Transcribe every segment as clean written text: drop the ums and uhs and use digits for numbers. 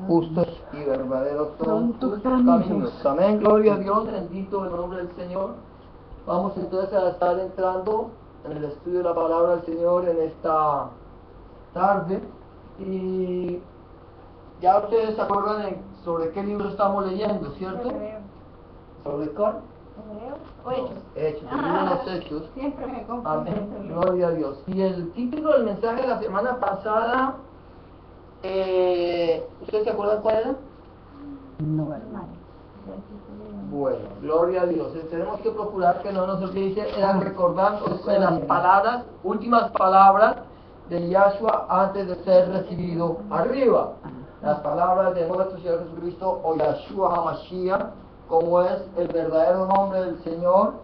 justos y verdaderos son tus caminos. Amén, gloria a Dios, bendito el nombre del Señor. Vamos entonces a estar entrando en el estudio de la palabra del Señor en esta tarde. Y ya ustedes se acuerdan sobre qué libro estamos leyendo, ¿cierto? ¿Sobre cuál? Hechos, el libro de los Hechos. Siempre me confundo. Amén, gloria a Dios. Y el título del mensaje de la semana pasada, ¿ustedes se acuerdan cuál era? No, hermano. Bueno, gloria a Dios. Tenemos que procurar que no nos olvide, era recordando las palabras, últimas palabras de Yahshua antes de ser recibido arriba. Las palabras de nuestro Señor Jesucristo, o Yahshua HaMashiach, como es el verdadero nombre del Señor,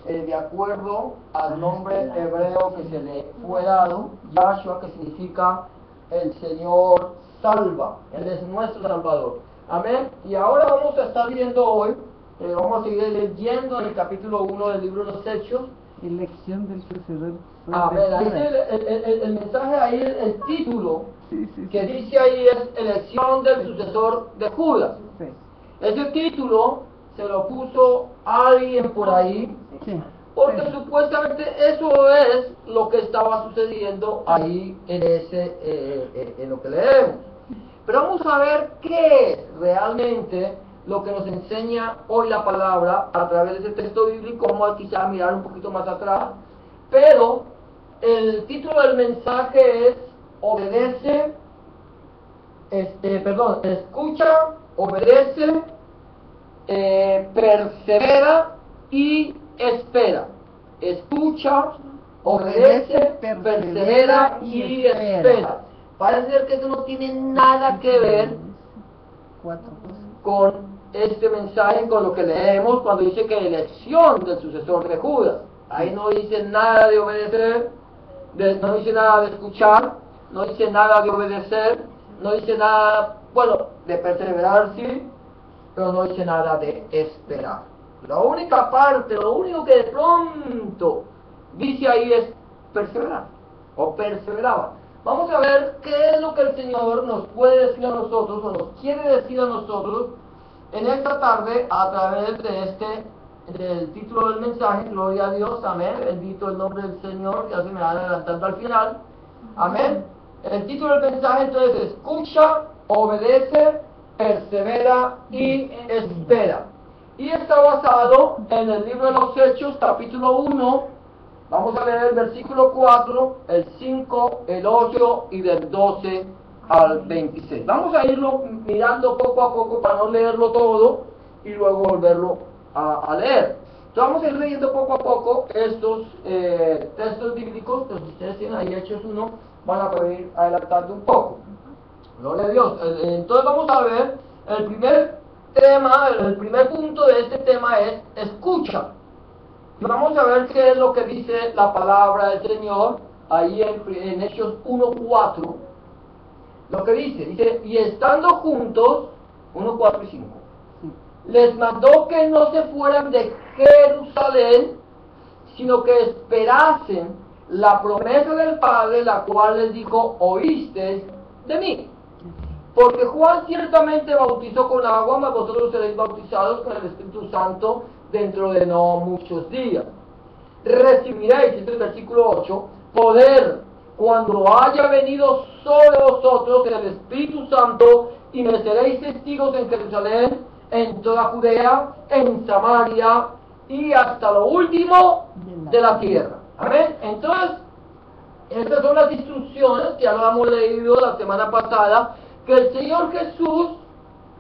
de acuerdo al nombre hebreo que se le fue dado, Yahshua, que significa el Señor salva. Él es nuestro Salvador. Amén. Y ahora vamos a estar viendo hoy, vamos a seguir leyendo el capítulo 1 del libro de los Hechos. Elección del sucesor. Amén. Ahí el mensaje ahí, el título Sí. que dice ahí es elección del sucesor de Judas. Sí. Ese título se lo puso alguien por ahí, Sí. porque Sí. supuestamente eso es lo que estaba sucediendo ahí en lo que leemos. Pero vamos a ver qué es realmente lo que nos enseña hoy la palabra a través de ese texto bíblico. Vamos a quizá mirar un poquito más atrás, pero el título del mensaje es obedece, escucha, obedece, persevera y espera. Escucha, obedece, persevera y espera. Parece ser que eso no tiene nada que ver Cuatro cosas. con este mensaje, con lo que leemos cuando dice que elección del sucesor de Judas. Ahí no dice nada de obedecer, no dice nada de escuchar, no dice nada de obedecer, no dice nada, bueno, de perseverar sí, pero no dice nada de esperar. La única parte, lo único que de pronto dice ahí es perseverar, o perseveraba. Vamos a ver qué es lo que el Señor nos puede decir a nosotros, o nos quiere decir a nosotros en esta tarde a través del título del mensaje. Gloria a Dios, amén, bendito el nombre del Señor. Ya se me van adelantando al final, amén. El título del mensaje entonces es escucha, obedece, persevera y espera. Y está basado en el libro de los Hechos, capítulo 1. Vamos a leer el versículo 4, el 5, el 8 y del 12 al 26. Vamos a irlo mirando poco a poco para no leerlo todo y luego volverlo a leer. Entonces vamos a ir leyendo poco a poco estos textos bíblicos. Que si ustedes tienen ahí Hechos 1, van a poder ir adelantando un poco. Gloria a Dios. Entonces vamos a ver el primer tema, el primer punto de este tema es escucha. Y vamos a ver qué es lo que dice la palabra del Señor ahí en Hechos 1:4. Lo que dice, y estando juntos, 1:4 y 5, les mandó que no se fueran de Jerusalén, sino que esperasen la promesa del Padre, la cual les dijo, oísteis de mí. Porque Juan ciertamente bautizó con agua, mas vosotros seréis bautizados con el Espíritu Santo dentro de no muchos días. Recibiréis, este es el versículo 8, poder cuando haya venido sobre vosotros el Espíritu Santo, y me seréis testigos en Jerusalén, en toda Judea, en Samaria y hasta lo último de la tierra. Amén. Entonces, estas son las instrucciones que ya lo hemos leído la semana pasada, que el Señor Jesús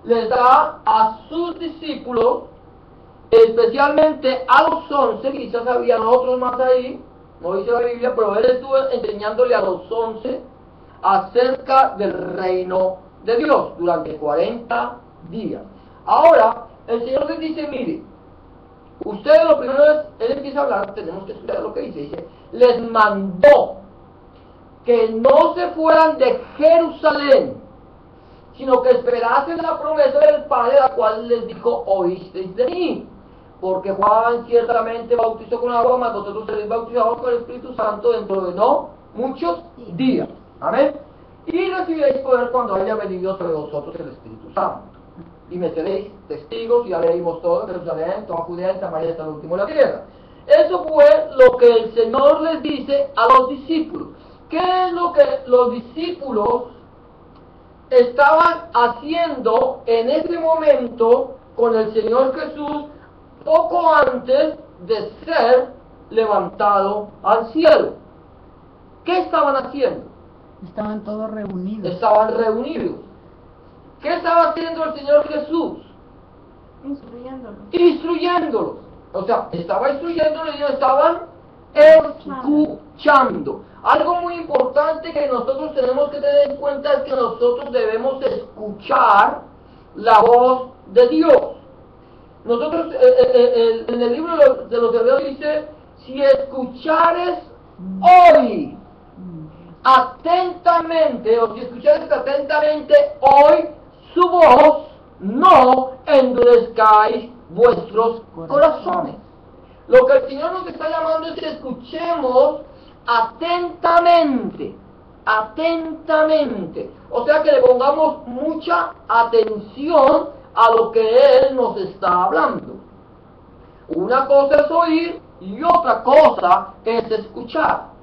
les da a sus discípulos, especialmente a los 11, quizás habían otros más ahí, no dice la Biblia, pero él estuvo enseñándole a los 11 acerca del reino de Dios durante 40 días. Ahora, el Señor les dice, mire, ustedes lo primero es, él empieza a hablar, tenemos que estudiar lo que dice, les mandó que no se fueran de Jerusalén, sino que esperasen la promesa del Padre, la cual les dijo, oísteis de mí. Porque Juan ciertamente bautizó con agua, mas vosotros seréis bautizados con el Espíritu Santo dentro de no muchos días. Amén. y recibiréis poder cuando haya venido sobre vosotros el Espíritu Santo. Y me seréis testigos, y ya leímos todo en Jerusalén, toda Judea, en Samaria, hasta el último de la tierra. Eso fue lo que el Señor les dice a los discípulos. ¿Qué es lo que los discípulos estaban haciendo en ese momento con el Señor Jesús poco antes de ser levantado al cielo? ¿Qué estaban haciendo? Estaban todos reunidos. Estaban reunidos. ¿Qué estaba haciendo el Señor Jesús? Instruyéndolos. O sea, estaba instruyéndolos y ellos estaban escuchando. Algo muy importante que nosotros tenemos que tener en cuenta es que nosotros debemos escuchar la voz de Dios. Nosotros, en el libro de los Hebreos dice, si escuchares hoy atentamente, o si escuchares atentamente hoy su voz, no endurezcáis vuestros corazones. Lo que el Señor nos está llamando es que escuchemos atentamente, atentamente. O sea, que le pongamos mucha atención a lo que Él nos está hablando. Una cosa es oír y otra cosa es escuchar.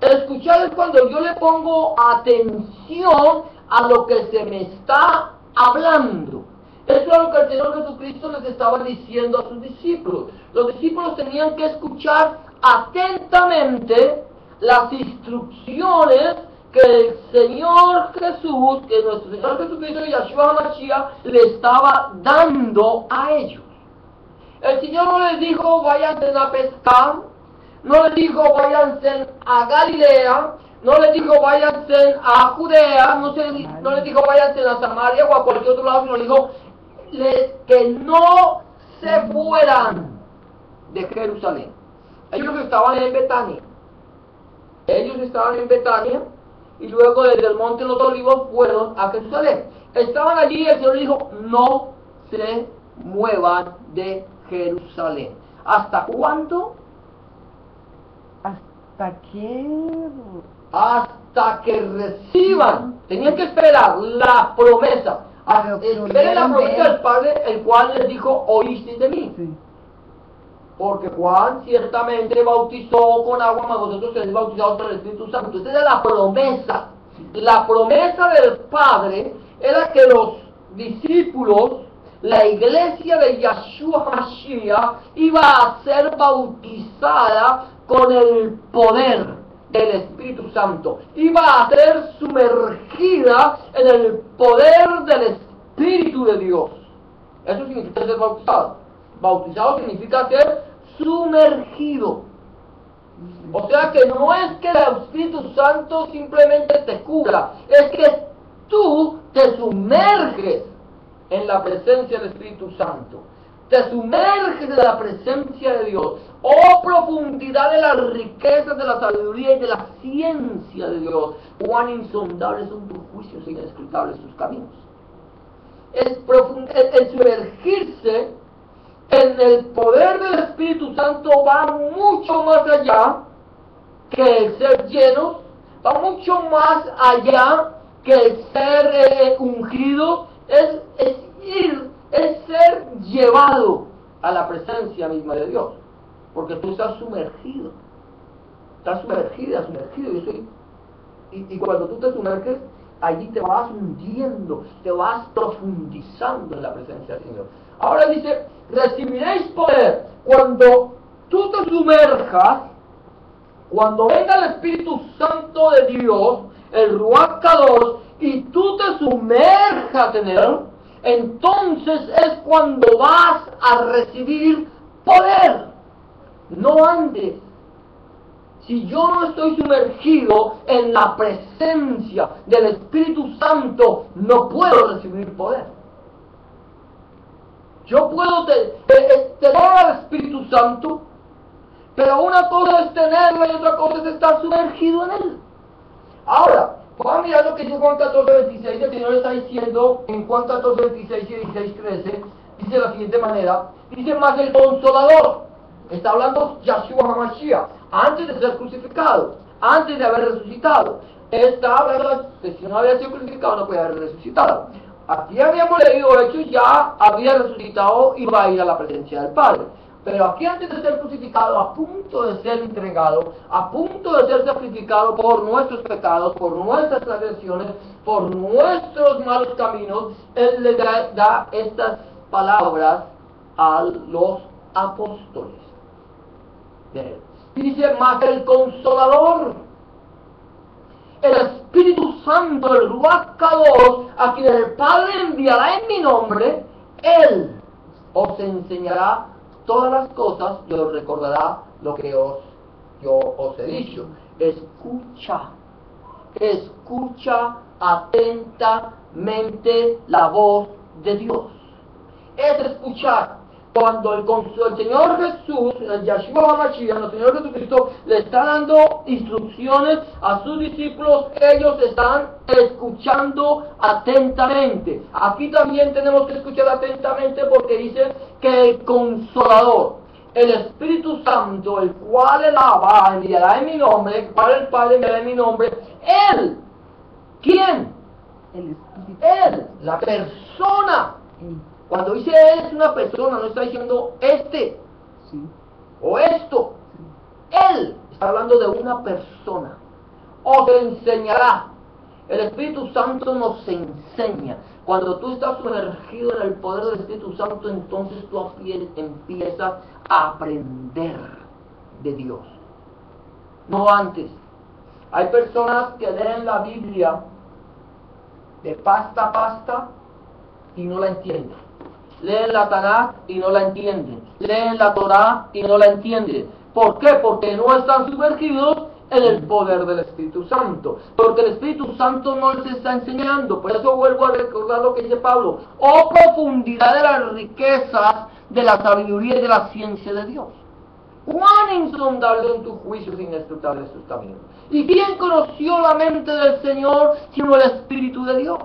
Escuchar es cuando yo le pongo atención a lo que se me está hablando. Eso es lo que el Señor Jesucristo les estaba diciendo a sus discípulos. Los discípulos tenían que escuchar atentamente las instrucciones que el Señor Jesús, que nuestro Señor Jesucristo, Yahshua HaMashiach, le estaba dando a ellos. El Señor no les dijo váyanse a pescar, no les dijo váyanse a Galilea, no les dijo váyanse a Judea, no les dijo váyanse a Samaria o a cualquier otro lado, sino les dijo que no se fueran de Jerusalén. Ellos estaban en Betania. Ellos estaban en Betania y luego desde el monte de los Olivos fueron a Jerusalén. Estaban allí y el Señor dijo, no se muevan de Jerusalén. ¿Hasta cuándo? Hasta que reciban. Tenían que esperar la promesa. Esperen la promesa del Padre, el cual les dijo, oísteis de mí. Sí. Porque Juan ciertamente bautizó con agua, mas vosotros seréis bautizados por el Espíritu Santo. Esa era la promesa. La promesa del Padre era que los discípulos, la iglesia de Yahshua HaMashiach, iba a ser bautizada con el poder del Espíritu Santo. Iba a ser sumergida en el poder del Espíritu de Dios. Eso significa ser bautizado. Bautizado significa ser sumergido. O sea que no es que el Espíritu Santo simplemente te cubra, es que tú te sumerges en la presencia del Espíritu Santo. Te sumerges en la presencia de Dios. Oh, profundidad de las riquezas de la sabiduría y de la ciencia de Dios. Cuán insondables son tus juicios e inescrutables tus caminos. El sumergirse en el poder del Espíritu Santo va mucho más allá que el ser llenos, va mucho más allá que el ser ungido, es ser llevado a la presencia misma de Dios, porque tú estás sumergido, estás sumergida, sumergido, y cuando tú te sumerges, allí te vas hundiendo, te vas profundizando en la presencia del Señor. Ahora dice, recibiréis poder cuando tú te sumerjas, cuando venga el Espíritu Santo de Dios, el Ruach Kadosh, y tú te sumerjas en él, entonces es cuando vas a recibir poder, no antes. Si yo no estoy sumergido en la presencia del Espíritu Santo, no puedo recibir poder. Yo puedo tener al Espíritu Santo, pero una cosa es tenerlo y otra cosa es estar sumergido en él. Ahora, vamos a mirar lo que dice Juan 14:26. El Señor está diciendo en Juan 14:26 y 16:13, dice de la siguiente manera, dice, más el Consolador, está hablando Yahshua HaMashiach, antes de ser crucificado, antes de haber resucitado, está hablando que si no había sido crucificado no podía haber resucitado. Aquí habíamos leído Hechos, ya había resucitado y va a ir a la presencia del Padre. Pero aquí antes de ser crucificado, a punto de ser entregado, a punto de ser sacrificado por nuestros pecados, por nuestras transgresiones, por nuestros malos caminos, Él le da estas palabras a los apóstoles. Dice, más el Consolador, el Espíritu Santo, el Ruach Kadosh, a quien el Padre enviará en mi nombre, Él os enseñará todas las cosas y os recordará lo que yo os he dicho. Escucha atentamente la voz de Dios. Es escuchar. Cuando el Señor Jesús, el Yahshua HaMashiach, el Señor Jesucristo, le está dando instrucciones a sus discípulos, ellos están escuchando atentamente. Aquí también tenemos que escuchar atentamente porque dice que el Consolador, el Espíritu Santo, el cual el Abba enviará en mi nombre, el cual el Padre enviará en mi nombre, Él, ¿quién? El Espíritu. Él, la persona. Cuando dice Él es una persona, no está diciendo este Sí. o esto. Él está hablando de una persona. Os enseñará. El Espíritu Santo nos enseña. Cuando tú estás sumergido en el poder del Espíritu Santo, entonces tú empiezas a aprender de Dios. No antes. Hay personas que leen la Biblia de pasta a pasta y no la entienden. Leen la Tanakh y no la entienden. Leen la Torah y no la entienden. ¿Por qué? Porque no están sumergidos en el poder del Espíritu Santo. Porque el Espíritu Santo no les está enseñando. Por eso vuelvo a recordar lo que dice Pablo. Oh profundidad de las riquezas, de la sabiduría y de la ciencia de Dios. Cuán insondable son tus juicios, inescrutables sus caminos. ¿Y quién conoció la mente del Señor sino el Espíritu de Dios?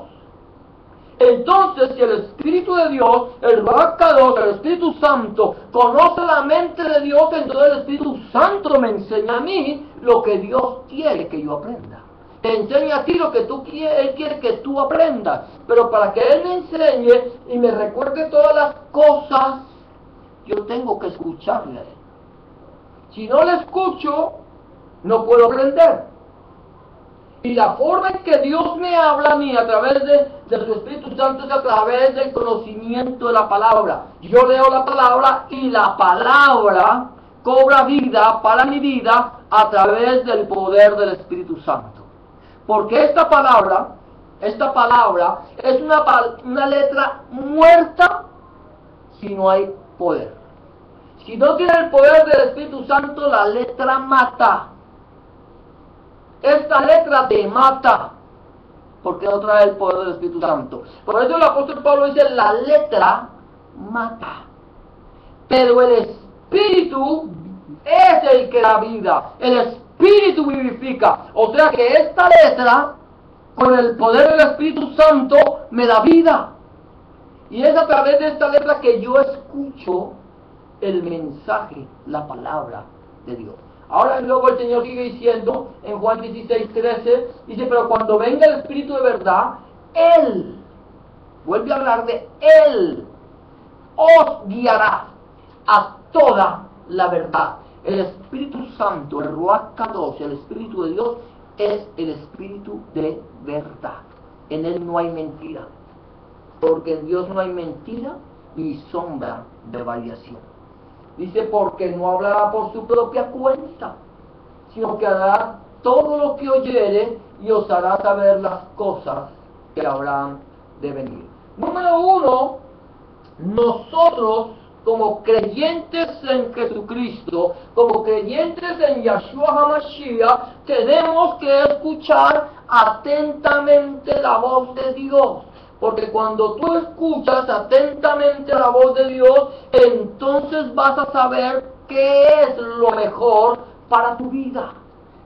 Entonces, si el Espíritu de Dios, el Ruach Kadosh, el Espíritu Santo, conoce la mente de Dios, entonces el Espíritu Santo me enseña a mí lo que Dios quiere que yo aprenda. Te enseña a ti lo que Él quiere que tú aprendas. Pero para que Él me enseñe y me recuerde todas las cosas, yo tengo que escucharle a Él. Si no le escucho, no puedo aprender. Y la forma en que Dios me habla a mí a través de su Espíritu Santo es a través del conocimiento de la palabra. Yo leo la palabra y la palabra cobra vida para mi vida a través del poder del Espíritu Santo. Porque esta palabra es una letra muerta si no hay poder. Si no tiene el poder del Espíritu Santo, la letra mata. Esta letra te mata, porque no trae el poder del Espíritu Santo. Por eso el apóstol Pablo dice, la letra mata, pero el Espíritu es el que da vida. El Espíritu vivifica. O sea que esta letra, con el poder del Espíritu Santo, me da vida. Y es a través de esta letra que yo escucho el mensaje, la palabra de Dios. Ahora luego el Señor sigue diciendo en Juan 16:13, dice, pero cuando venga el Espíritu de verdad, Él, vuelve a hablar de Él, os guiará a toda la verdad. El Espíritu Santo, el Ruach Kadosh, el Espíritu de Dios, es el Espíritu de verdad. En Él no hay mentira, porque en Dios no hay mentira ni sombra de variación. Dice, porque no hablará por su propia cuenta, sino que hará todo lo que oyere y os hará saber las cosas que habrán de venir. Número uno, nosotros como creyentes en Jesucristo, como creyentes en Yahshua HaMashiach, tenemos que escuchar atentamente la voz de Dios. Porque cuando tú escuchas atentamente la voz de Dios, entonces vas a saber qué es lo mejor para tu vida.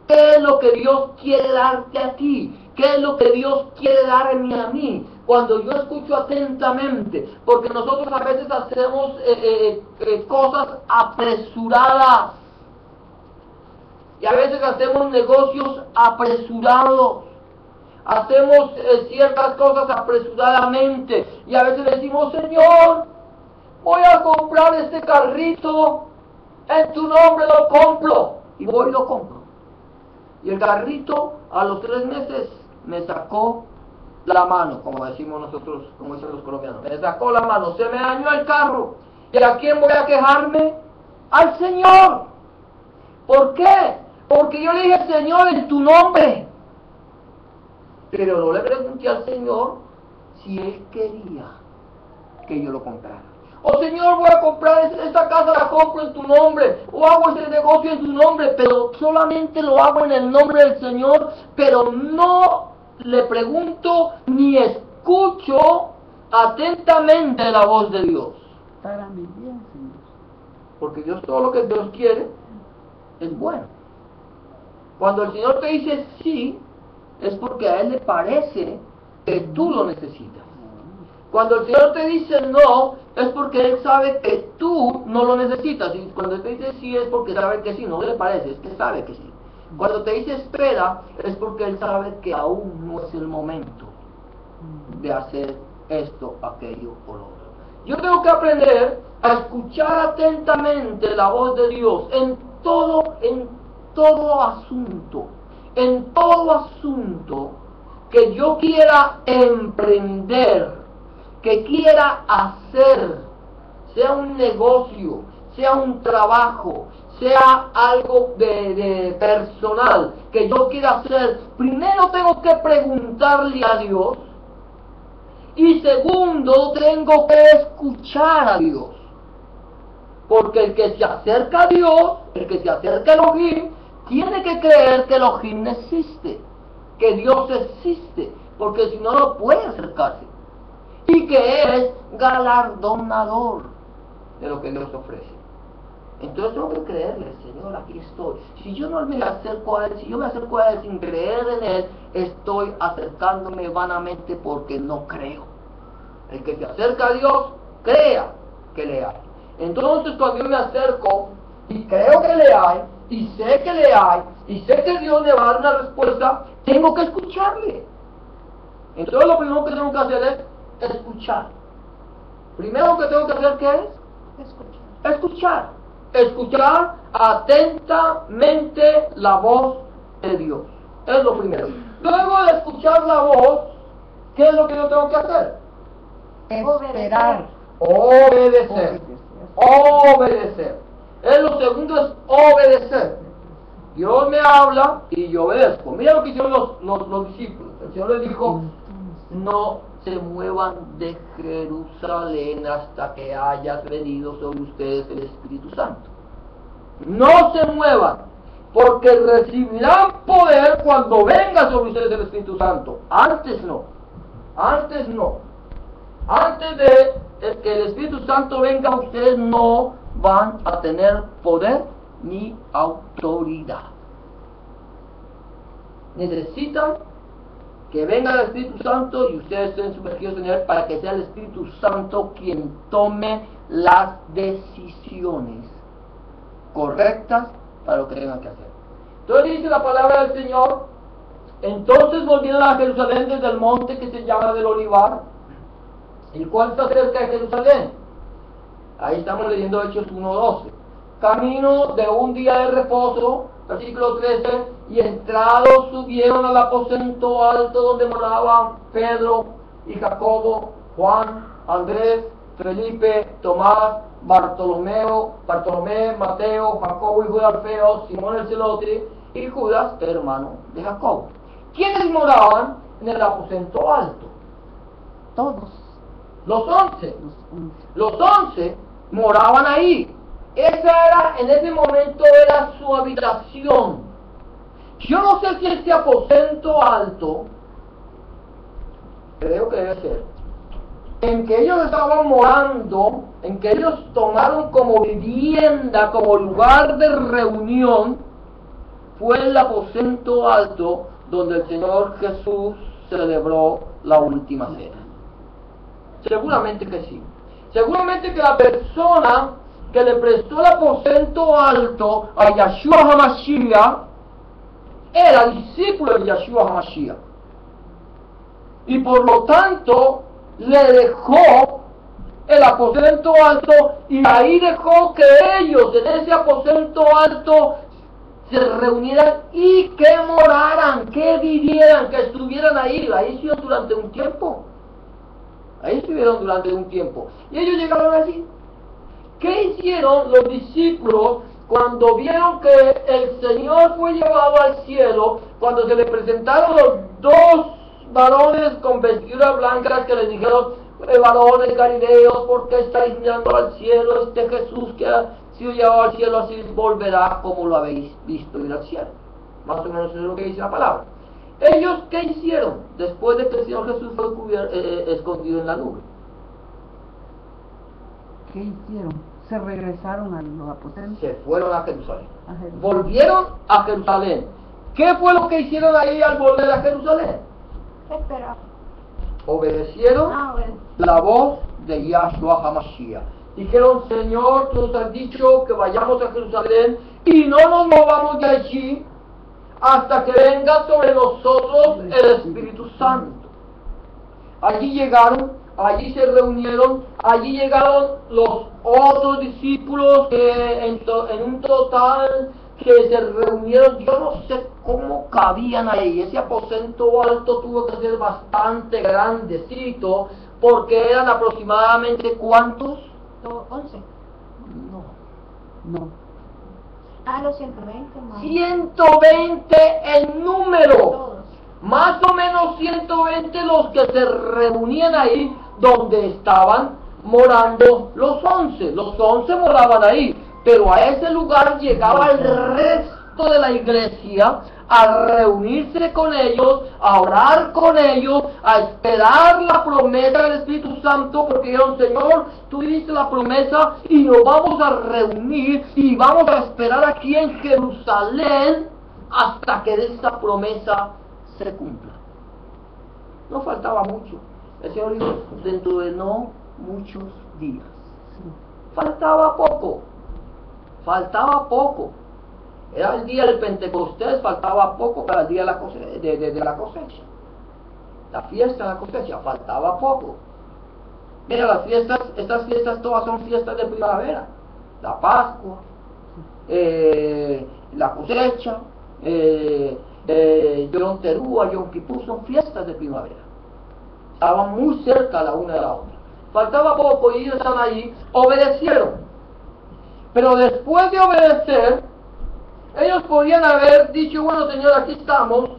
¿Qué es lo que Dios quiere darte a ti? ¿Qué es lo que Dios quiere darme a mí? Cuando yo escucho atentamente, porque nosotros a veces hacemos cosas apresuradas. Y a veces hacemos negocios apresurados. Hacemos ciertas cosas apresuradamente. Y a veces decimos, Señor, voy a comprar este carrito. En tu nombre lo compro. Y voy y lo compro. Y el carrito a los 3 meses me sacó la mano, como decimos nosotros, como dicen los colombianos. Me sacó la mano, se me dañó el carro. ¿Y a quién voy a quejarme? Al Señor. ¿Por qué? Porque yo le dije, Señor, en tu nombre. Pero no le pregunté al Señor si Él quería que yo lo comprara. O Señor, voy a comprar esta casa, la compro en tu nombre. O hago este negocio en tu nombre, pero solamente lo hago en el nombre del Señor. Pero no le pregunto ni escucho atentamente la voz de Dios. Para mi bien, Señor. Porque Dios, todo lo que Dios quiere es bueno. Cuando el Señor te dice sí, es porque a Él le parece que tú lo necesitas. Cuando el Señor te dice no, es porque Él sabe que tú no lo necesitas. Y cuando te dice sí, es porque sabe que sí, no le parece, es que sabe que sí. Cuando te dice espera, es porque Él sabe que aún no es el momento de hacer esto, aquello o lo otro. Yo tengo que aprender a escuchar atentamente la voz de Dios en todo asunto que yo quiera emprender, que quiera hacer, sea un negocio, sea un trabajo, sea algo de personal que yo quiera hacer. Primero tengo que preguntarle a Dios y segundo tengo que escuchar a Dios, porque el que se acerca a Dios, el que se acerca a Elohim, tiene que creer que Elohim existe, que Dios existe, porque si no, no puede acercarse, y que es galardonador de lo que Dios ofrece. Entonces tengo que creerle, Señor, aquí estoy. Si yo no me acerco a Él, si yo me acerco a Él sin creer en Él, estoy acercándome vanamente porque no creo. El que se acerca a Dios, crea que le hay. Entonces cuando yo me acerco y creo que le hay, y sé que le hay, y sé que Dios me va a dar una respuesta, tengo que escucharle. Entonces lo primero que tengo que hacer es escuchar. Primero que tengo que hacer, ¿qué es? Escuchar. Escuchar atentamente la voz de Dios. Es lo primero. Luego de escuchar la voz, ¿qué es lo que yo tengo que hacer? Esperar. Obedecer. Obedecer. Lo segundo es obedecer. Dios me habla y yo obedezco. Mira lo que hicieron los discípulos. El Señor les dijo, no se muevan de Jerusalén hasta que haya venido sobre ustedes el Espíritu Santo. No se muevan, porque recibirán poder cuando venga sobre ustedes el Espíritu Santo. Antes no. Antes no. Antes de que el Espíritu Santo venga, ustedes no van a tener poder ni autoridad. Necesitan que venga el Espíritu Santo y ustedes estén sumergidos en Él para que sea el Espíritu Santo quien tome las decisiones correctas para lo que tengan que hacer. Entonces dice la palabra del Señor, entonces volvieron a Jerusalén desde el monte que se llama del Olivar, el cual está cerca de Jerusalén. Ahí estamos leyendo Hechos 1:12. Camino de un día de reposo, versículo 13, y entrados subieron al aposento alto donde moraban Pedro y Jacobo, Juan, Andrés, Felipe, Tomás, Bartolomé, Mateo, Jacobo hijo de Alfeo, Simón el celote y Judas, hermano de Jacobo. ¿Quiénes moraban en el aposento alto? Todos. Los 11. Los 11 moraban ahí. En ese momento era su habitación. Yo no sé si este aposento alto, creo que debe ser, en que ellos estaban morando, en que ellos tomaron como vivienda, como lugar de reunión, fue el aposento alto donde el Señor Jesús celebró la última cena. Seguramente que sí. Seguramente que la persona que le prestó el aposento alto a Yahshua HaMashiach era discípulo de Yeshua HaMashiach. Y por lo tanto, le dejó el aposento alto y ahí dejó que ellos en ese aposento alto se reunieran y que moraran, que vivieran, que estuvieran ahí. Ahí estuvieron durante un tiempo. Ahí estuvieron durante un tiempo. Y ellos llegaron allí. ¿Qué hicieron los discípulos cuando vieron que el Señor fue llevado al cielo? Cuando se le presentaron los dos varones con vestiduras blancas que les dijeron: varones galileos, ¿por qué estáis mirando al cielo? Este Jesús que ha sido llevado al cielo, así volverá como lo habéis visto ir al cielo. Más o menos eso es lo que dice la palabra. ¿Ellos qué hicieron después de que el Señor Jesús fue escondido en la nube? ¿Qué hicieron? Se regresaron a los aposentos. Se fueron a Jerusalén. A Jerusalén. Volvieron a Jerusalén. ¿Qué fue lo que hicieron ahí al volver a Jerusalén? Espera. Obedecieron Bueno. la voz de Yahshua HaMashiach. Dijeron: Señor, tú nos has dicho que vayamos a Jerusalén y no nos movamos de allí hasta que venga sobre nosotros el Espíritu Santo. Allí llegaron, allí se reunieron, allí llegaron los otros discípulos que en un total que se reunieron. Yo no sé cómo cabían ahí. Ese aposento alto tuvo que ser bastante grandecito, porque eran aproximadamente ¿cuántos? 11. No. Los 120 más. 120 en número. Todos. Más o menos 120 los que se reunían ahí donde estaban morando los 11. Los 11 moraban ahí, pero a ese lugar llegaba el resto de la iglesia a reunirse con ellos, a orar con ellos, a esperar la promesa del Espíritu Santo, porque dijeron: Señor, tú diste la promesa y nos vamos a reunir y vamos a esperar aquí en Jerusalén hasta que esa promesa se cumpla. No faltaba mucho. El Señor dijo: dentro de no muchos días. Faltaba poco. Faltaba poco. Era el día del Pentecostés, faltaba poco para el día de la cosecha. La fiesta de la cosecha, faltaba poco. Mira, las fiestas, estas fiestas todas son fiestas de primavera. La Pascua, la cosecha, Yom Teruah, Yom Kippur, son fiestas de primavera. Estaban muy cerca la una de la otra. Faltaba poco y ellos estaban allí, obedecieron. Pero después de obedecer, ellos podían haber dicho: bueno, Señor, aquí estamos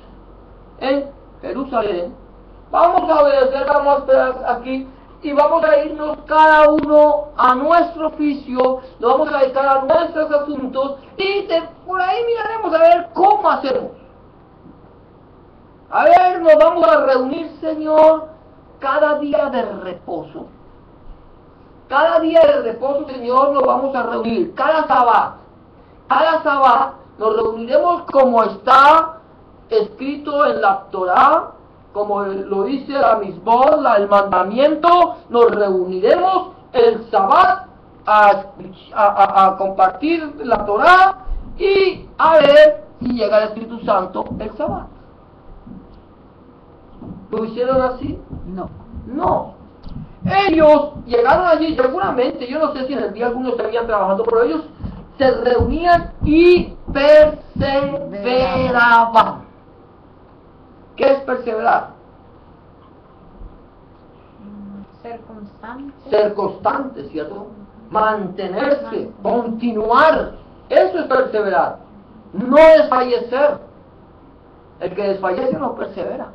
en Jerusalén, vamos a obedecer, vamos a esperar aquí y vamos a irnos cada uno a nuestro oficio, nos vamos a dedicar a nuestros asuntos y por ahí miraremos a ver cómo hacemos. A ver, nos vamos a reunir, Señor, cada día de reposo. Cada día de reposo, Señor, nos vamos a reunir. Cada sábado nos reuniremos como está escrito en la Torá, como lo dice la Misbor, el mandamiento. Nos reuniremos el sábado a compartir la Torá y a ver si llega el Espíritu Santo el sábado. ¿Lo hicieron así? No. No. Ellos llegaron allí, seguramente, yo no sé si en el día algunos estarían trabajando, pero ellos se reunían y perseveraban. ¿Qué es perseverar? Ser constante. Ser constante, ¿cierto? Mantenerse, continuar. Eso es perseverar. No desfallecer. El que desfallece no persevera.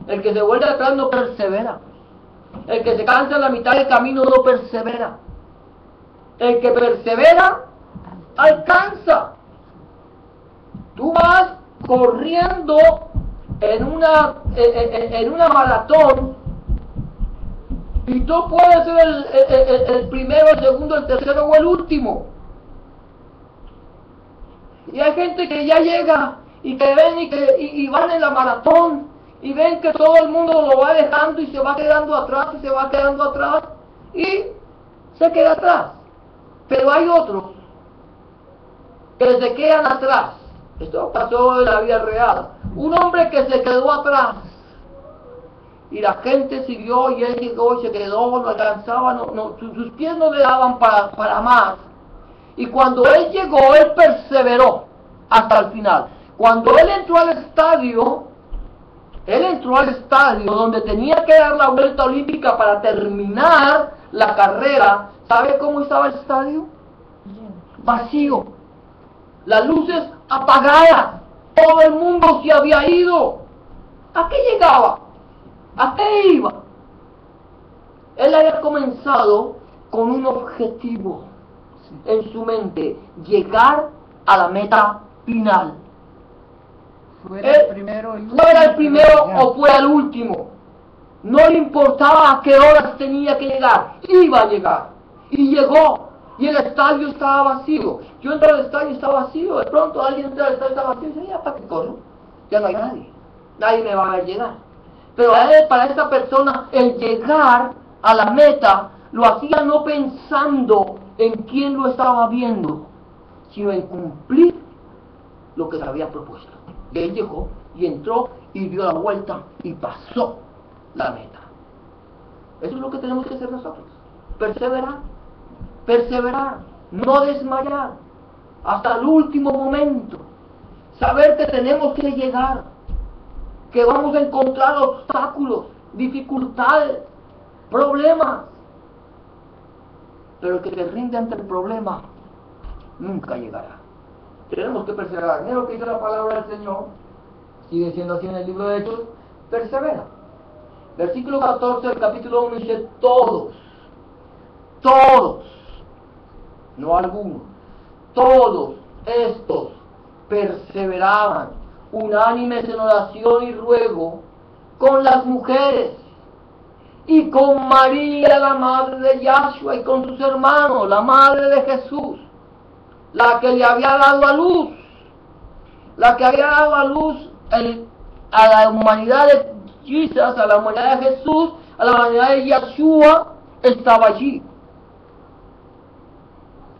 El que se vuelve atrás no persevera. El que se cansa en la mitad del camino no persevera. El que persevera alcanza. Tú vas corriendo en una maratón y tú puedes ser el primero, el segundo, el tercero o el último. Y hay gente que ya llega y que ven y van en la maratón y ven que todo el mundo lo va dejando y se va quedando atrás y se va quedando atrás y se queda atrás. Pero hay otros que se quedan atrás Esto pasó en la vida real. Un hombre que se quedó atrás. Y la gente siguió y él llegó y se quedó, no alcanzaba, sus pies no le daban para más. Y cuando él llegó, él perseveró hasta el final. Cuando él entró al estadio donde tenía que dar la vuelta olímpica para terminar la carrera. ¿Sabe cómo estaba el estadio? Vacío. Las luces apagadas. Todo el mundo se había ido. ¿A qué llegaba? ¿A qué iba? Él había comenzado con un objetivo en su mente: llegar a la meta final. Fuera el primero o fuera el último, no le importaba a qué horas tenía que llegar, iba a llegar. Y llegó, y el estadio estaba vacío. Yo entré al estadio y estaba vacío. De pronto alguien entra al estadio y estaba vacío y dice: ya, ¿para qué corro? Ya no hay nadie me va a ver llegar. Pero para esta persona, el llegar a la meta lo hacía no pensando en quién lo estaba viendo, sino en cumplir lo que se había propuesto. Y él llegó y entró y dio la vuelta y pasó la meta. Eso es lo que tenemos que hacer nosotros: perseverar, no desmayar hasta el último momento, saber que tenemos que llegar, que vamos a encontrar obstáculos, dificultades, problemas, pero el que se rinde ante el problema nunca llegará. Tenemos que perseverar. Mira lo que dice la palabra del Señor, sigue siendo así en el libro de Hechos: persevera. Versículo 14 del capítulo 1 dice: todos, no algunos, todos estos perseveraban unánimes en oración y ruego con las mujeres y con María, la madre de Yahshua, y con sus hermanos, la madre de Jesús, la que le había dado a luz, a la humanidad de Jesus, a la humanidad de Jesús, a la humanidad de Yahshua, estaba allí.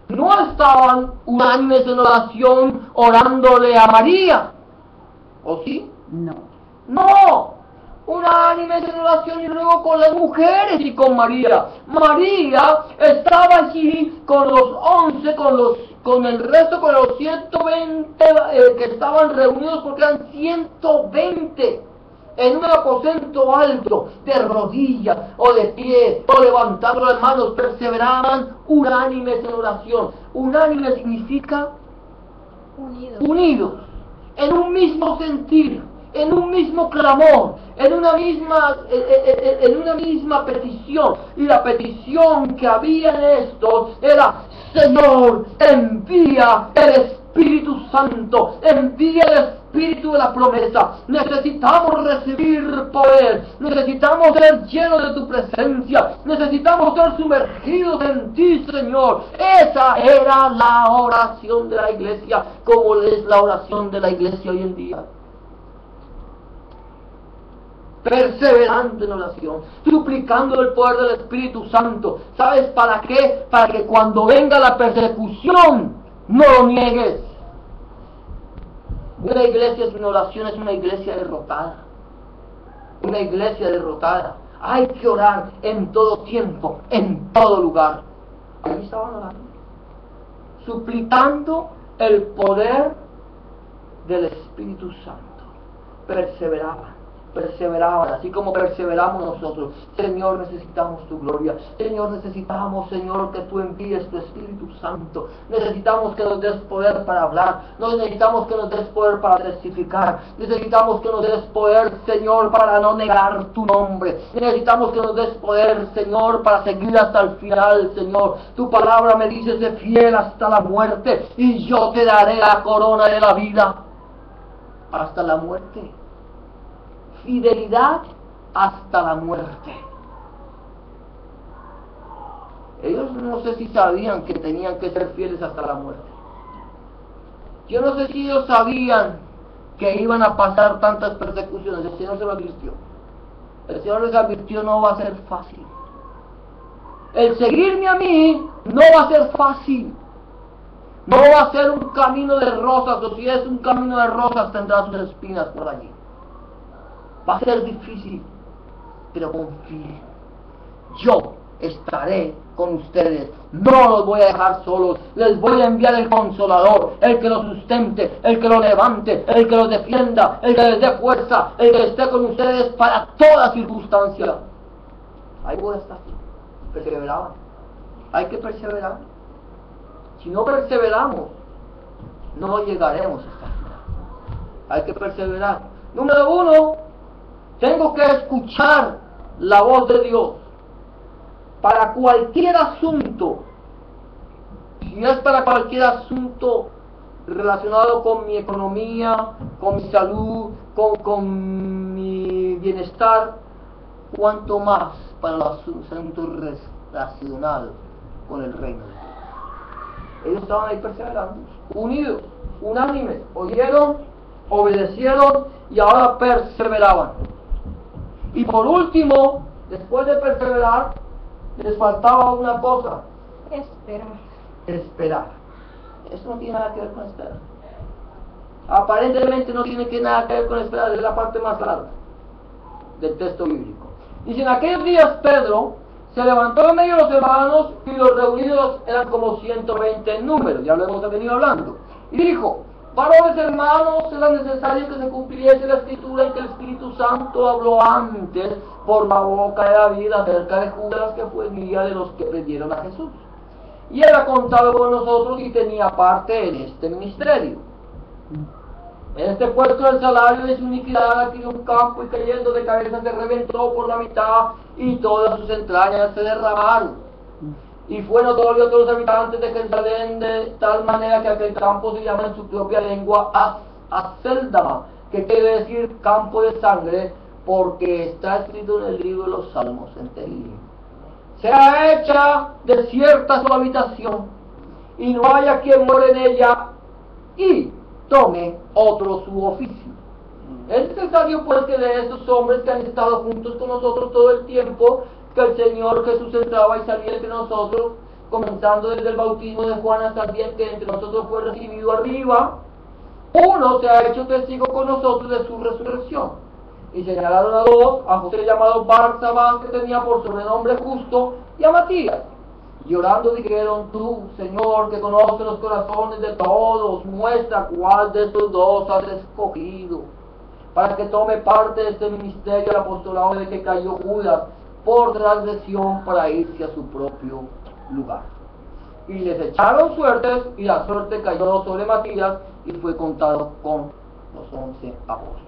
No estaban unánimes en oración orándole a María, ¿o sí? No, unánimes en oración y luego con las mujeres y con María. María estaba allí con los 11, con el resto, con los 120 que estaban reunidos, porque eran 120 en un aposento alto, de rodillas o de pie o levantando las manos, perseveraban unánimes en oración. Unánime significa unidos, en un mismo sentir, en un mismo clamor, en una misma petición. Y la petición que había en esto era: Señor, envía el Espíritu Santo, envía el Espíritu de la promesa. Necesitamos recibir poder, necesitamos ser llenos de tu presencia, necesitamos ser sumergidos en ti, Señor. Esa era la oración de la iglesia, como es la oración de la iglesia hoy en día. Perseverando en oración, suplicando el poder del Espíritu Santo. ¿Sabes para qué? Para que cuando venga la persecución no lo niegues. Una iglesia sin oración es una iglesia derrotada. Una iglesia derrotada. Hay que orar en todo tiempo, en todo lugar. Ahí estaban orando, suplicando el poder del Espíritu Santo. Perseveraban, así como perseveramos nosotros. Señor, necesitamos tu gloria. Señor, necesitamos, Señor, que tú envíes tu Espíritu Santo. Necesitamos que nos des poder para hablar. Necesitamos que nos des poder para testificar. Necesitamos que nos des poder, Señor, para no negar tu nombre. Necesitamos que nos des poder, Señor, para seguir hasta el final, Señor. Tu palabra me dice: sé fiel hasta la muerte y yo te daré la corona de la vida. Hasta la muerte. Fidelidad hasta la muerte. Ellos no sé si sabían que tenían que ser fieles hasta la muerte. Yo no sé si ellos sabían que iban a pasar tantas persecuciones. El Señor se lo advirtió. El Señor les advirtió: no va a ser fácil. El seguirme a mí no va a ser fácil. No va a ser un camino de rosas, o si es un camino de rosas tendrá sus espinas por allí. Va a ser difícil, pero confíe. Yo estaré con ustedes, no los voy a dejar solos, les voy a enviar el Consolador, el que los sustente, el que los levante, el que los defienda, el que les dé fuerza, el que esté con ustedes para toda circunstancia. Ahí voy a estar. Perseveraban. Hay que perseverar. Si no perseveramos, no llegaremos hasta el final. Hay que perseverar. Número uno, tengo que escuchar la voz de Dios. Para cualquier asunto, si es para cualquier asunto relacionado con mi economía, con mi salud, con mi bienestar, cuanto más para los asuntos relacionados con el reino de Dios. Ellos estaban ahí perseverando, unidos, unánimes, oyeron, obedecieron y ahora perseveraban. Y por último, después de perseverar, les faltaba una cosa: Esperar. esperar. Eso no tiene nada que ver con esperar. Aparentemente no tiene nada que ver con esperar, es la parte más larga del texto bíblico. Dice: en aquellos días Pedro se levantó en medio de los hermanos, y los reunidos eran como 120 en número, ya lo hemos venido hablando, y dijo: varones hermanos, era necesario que se cumpliese la escritura en que el Espíritu Santo habló antes por la boca de David acerca de Judas, que fue guía de los que prendieron a Jesús. Y era contado con nosotros y tenía parte en este ministerio. En este puesto del salario de su iniquidad adquirió un campo, y cayendo de cabeza se reventó por la mitad, y todas sus entrañas se derramaron. Y fue notorio a todos los habitantes de Jerusalén, de tal manera que aquel campo se llama en su propia lengua Aceldama, que quiere decir campo de sangre, porque está escrito en el libro de los Salmos, en Tehillim: sea hecha desierta su habitación, y no haya quien muere en ella, y tome otro su oficio. Es necesario pues que de estos hombres que han estado juntos con nosotros todo el tiempo que el Señor Jesús entraba y salía entre nosotros, comenzando desde el bautismo de Juan hasta el día que entre nosotros fue recibido arriba, uno se ha hecho testigo con nosotros de su resurrección. Y señalaron a dos: a José llamado Barsabás, que tenía por sobrenombre Justo, y a Matías. Y orando dijeron: tú, Señor, que conoces los corazones de todos, muestra cuál de estos dos has escogido, para que tome parte de este ministerio del apostolado de que cayó Judas por transgresión, para irse a su propio lugar. Y les echaron suertes, y la suerte cayó sobre Matías, y fue contado con los 11 apóstoles.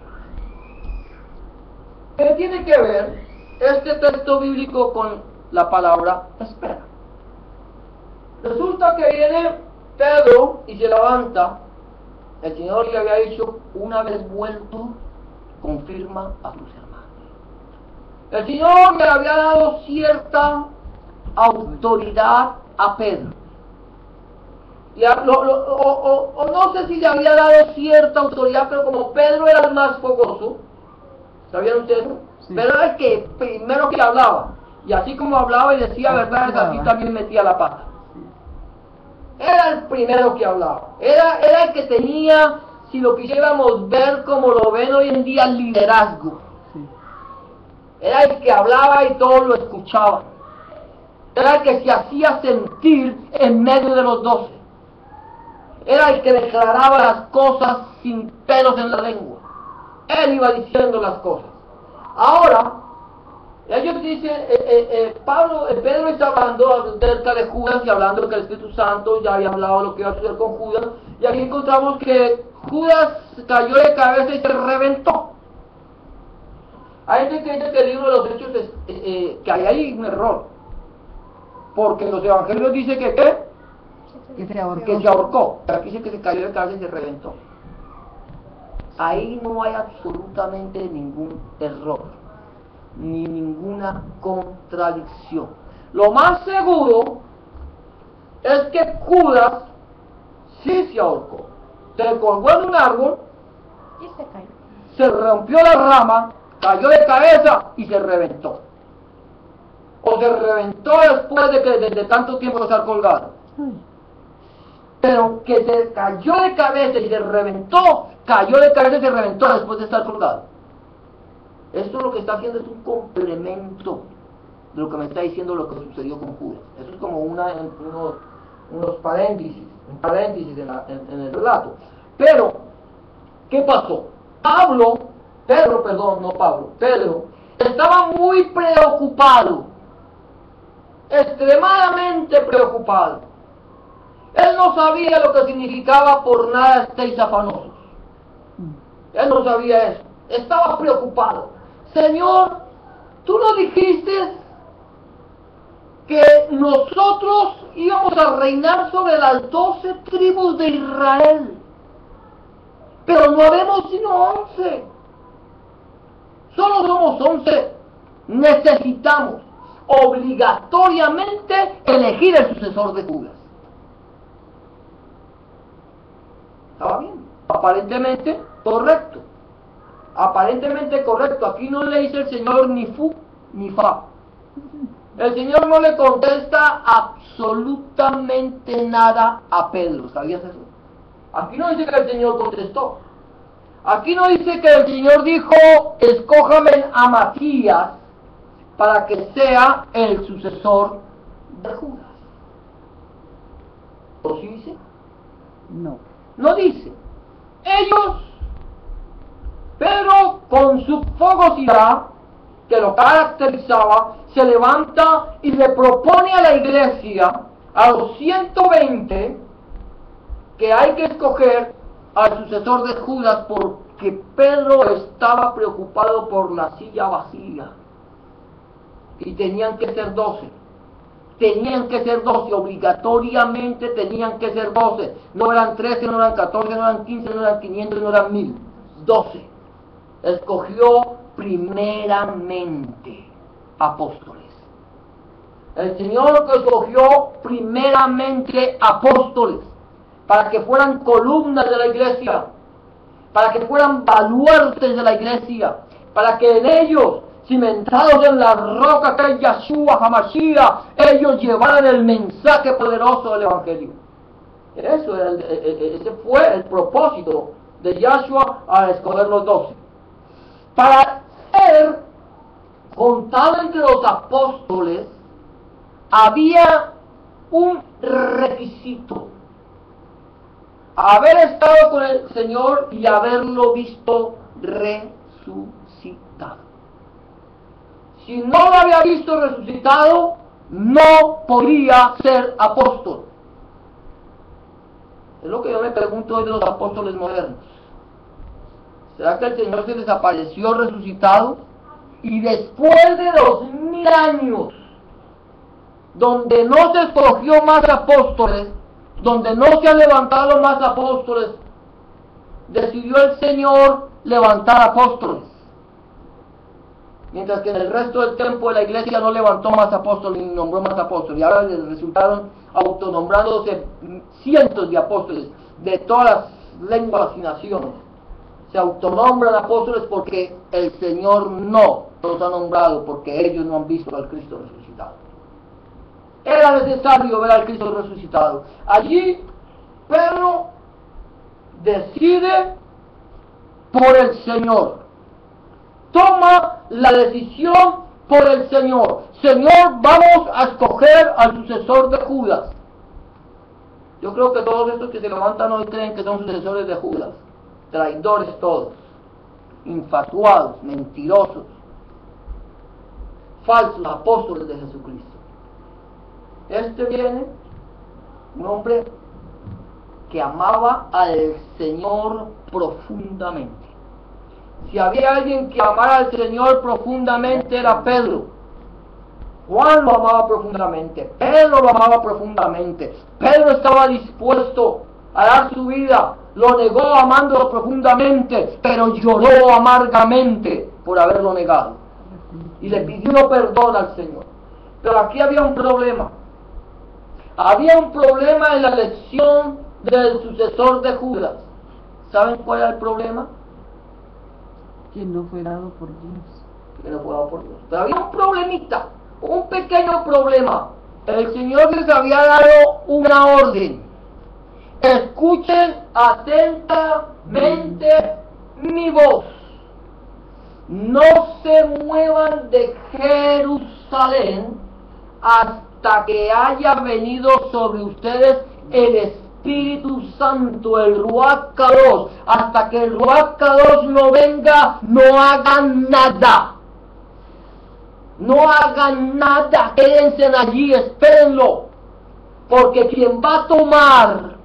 ¿Qué tiene que ver este texto bíblico con la palabra espera? Resulta que viene Pedro y se levanta. El Señor le había dicho: una vez vuelto, confirma a tus hermanos. El Señor le había dado cierta autoridad a Pedro. No sé si le había dado cierta autoridad, pero como Pedro era el más fogoso, ¿sabían ustedes? Sí. Pero era el que primero que hablaba. Y así como hablaba y decía verdades, así también metía la pata. Era el primero que hablaba. Era el que tenía, si lo quisiéramos ver como lo ven hoy en día, liderazgo. Sí. Era el que hablaba y todos lo escuchaban. Era el que se hacía sentir en medio de los 12. Era el que declaraba las cosas sin pelos en la lengua. Él iba diciendo las cosas. Ahora, ellos dicen, Pedro está hablando acerca de Judas y hablando que el Espíritu Santo ya había hablado lo que iba a suceder con Judas. Y aquí encontramos que Judas cayó de cabeza y se reventó. Hay gente que dice que el libro de los Hechos que hay ahí un error. Porque en los evangelios dice que ¿qué? Que se ahorcó. Que se ahorcó. Pero aquí dice que se cayó de cabeza y se reventó. Ahí no hay absolutamente ningún error, ni ninguna contradicción. Lo más seguro es que Judas sí se ahorcó. Se colgó en un árbol, Y se cayó. se rompió la rama, cayó de cabeza y se reventó. O se reventó después de tanto tiempo estar colgado. Ay. pero que se cayó de cabeza y se reventó, cayó de cabeza y se reventó después de estar colgado. Esto lo que está haciendo es un complemento de lo que me está diciendo lo que sucedió con Judas. Eso es como unos paréntesis, un paréntesis en el relato. Pero, ¿qué pasó? Pedro estaba muy preocupado, extremadamente preocupado. Él no sabía lo que significaba por nada estéis afanosos. Él no sabía eso. Estaba preocupado. Señor, tú nos dijiste que nosotros íbamos a reinar sobre las 12 tribus de Israel, pero no habemos sino 11. Solo somos 11. Necesitamos obligatoriamente elegir el sucesor de Judas. ¿Estaba bien? Aparentemente correcto. Aparentemente correcto. Aquí no le dice el Señor ni fu ni fa. El Señor no le contesta absolutamente nada a Pedro. ¿Sabías eso? Aquí no dice que el Señor contestó. Aquí no dice que el Señor dijo, escójame a Matías para que sea el sucesor de Judas. ¿O sí dice? No. No dice. Ellos, Pedro con su fogosidad que lo caracterizaba, se levanta y le propone a la iglesia, a los 120, que hay que escoger al sucesor de Judas porque Pedro estaba preocupado por la silla vacía. Y tenían que ser 12. Tenían que ser 12, obligatoriamente tenían que ser 12. No eran 13, no eran 14, no eran 15, no eran 500, no eran 1000. 12. Escogió primeramente apóstoles. El Señor escogió primeramente apóstoles para que fueran columnas de la iglesia, para que fueran baluartes de la iglesia, para que en ellos, cimentados en la roca que es Yahshua HaMashiach, ellos llevaran el mensaje poderoso del Evangelio. Eso era ese fue el propósito de Yahshua al escoger los 12. Para ser contado entre los apóstoles había un requisito: haber estado con el Señor y haberlo visto resucitado. Si no lo había visto resucitado, no podría ser apóstol. Es lo que yo me pregunto hoy de los apóstoles modernos. ¿Será que el Señor se desapareció resucitado? Y después de 2000 años, donde no se escogió más apóstoles, donde no se han levantado más apóstoles, decidió el Señor levantar apóstoles. Mientras que en el resto del tiempo de la iglesia no levantó más apóstoles ni nombró más apóstoles. Y ahora les resultaron autonombrándose cientos de apóstoles de todas las lenguas y naciones. Se autonombran apóstoles porque el Señor no los ha nombrado, porque ellos no han visto al Cristo resucitado. Era necesario ver al Cristo resucitado. Allí Pedro decide por el Señor. Toma la decisión por el Señor. Señor, vamos a escoger al sucesor de Judas. Yo creo que todos estos que se levantan hoy creen que son sucesores de Judas. Traidores todos. Infatuados, mentirosos. Falsos apóstoles de Jesucristo. Este viene un hombre que amaba al Señor profundamente. Si había alguien que amara al Señor profundamente, era Pedro. Juan lo amaba profundamente, Pedro lo amaba profundamente. Pedro estaba dispuesto a dar su vida, lo negó amándolo profundamente, pero lloró amargamente por haberlo negado. Y le pidió perdón al Señor. Pero aquí había un problema. Había un problema en la elección del sucesor de Judas. ¿Saben cuál era el problema? Que no fue dado por Dios. Que no fue dado por Dios. Pero había un problemita, un pequeño problema. El Señor les había dado una orden. Escuchen atentamente mi voz. No se muevan de Jerusalén hasta que haya venido sobre ustedes el Espíritu Santo, el Ruach Kadosh. Hasta que el Ruach Kadosh no venga, no hagan nada. No hagan nada, quédense allí, espérenlo. Porque quien va a tomar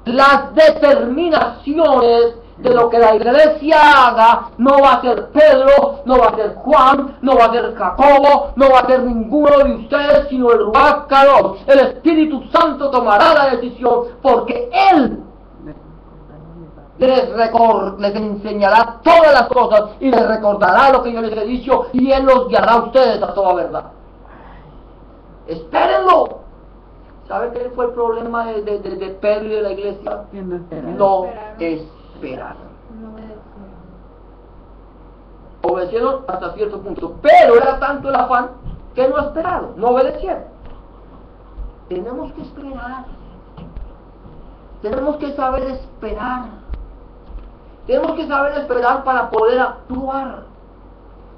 las determinaciones de lo que la iglesia haga no va a ser Pedro, no va a ser Juan, no va a ser Jacobo, no va a ser ninguno de ustedes, sino el Ruach Kadosh. El Espíritu Santo tomará la decisión, porque Él les enseñará todas las cosas y les recordará lo que yo les he dicho, y Él los guiará a ustedes a toda verdad. Espérenlo. ¿Sabe qué fue el problema de Pedro y de la iglesia? Que no esperaron. No esperaron. Obedecieron hasta cierto punto, pero era tanto el afán que no esperaron, no obedecieron. Tenemos que esperar. Tenemos que saber esperar. Tenemos que saber esperar para poder actuar.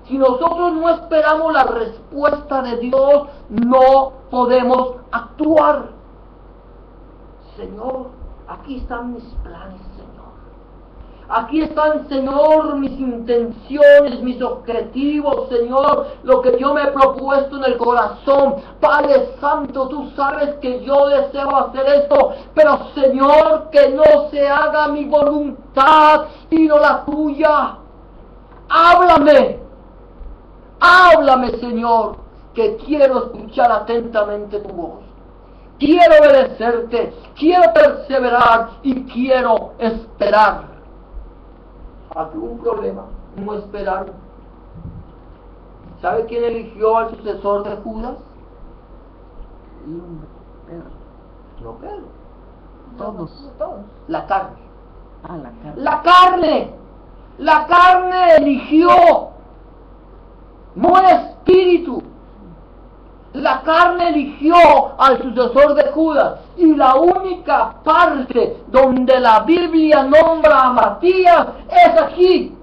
Si nosotros no esperamos la respuesta de Dios, no podemos actuar. Señor, aquí están mis planes, Señor. Aquí están, Señor, mis intenciones, mis objetivos, Señor, lo que yo me he propuesto en el corazón. Padre Santo, tú sabes que yo deseo hacer esto, pero, Señor, que no se haga mi voluntad, sino la tuya. Háblame. Háblame, Señor, que quiero escuchar atentamente tu voz. Quiero obedecerte, quiero perseverar y quiero esperar. Aquí hubo un problema, no esperar. ¿Sabe quién eligió al sucesor de Judas? El hombre, Pedro. No Pedro. Todos. La carne. Ah, la carne. La carne. La carne eligió. No el espíritu. La carne eligió al sucesor de Judas, y la única parte donde la Biblia nombra a Matías es aquí.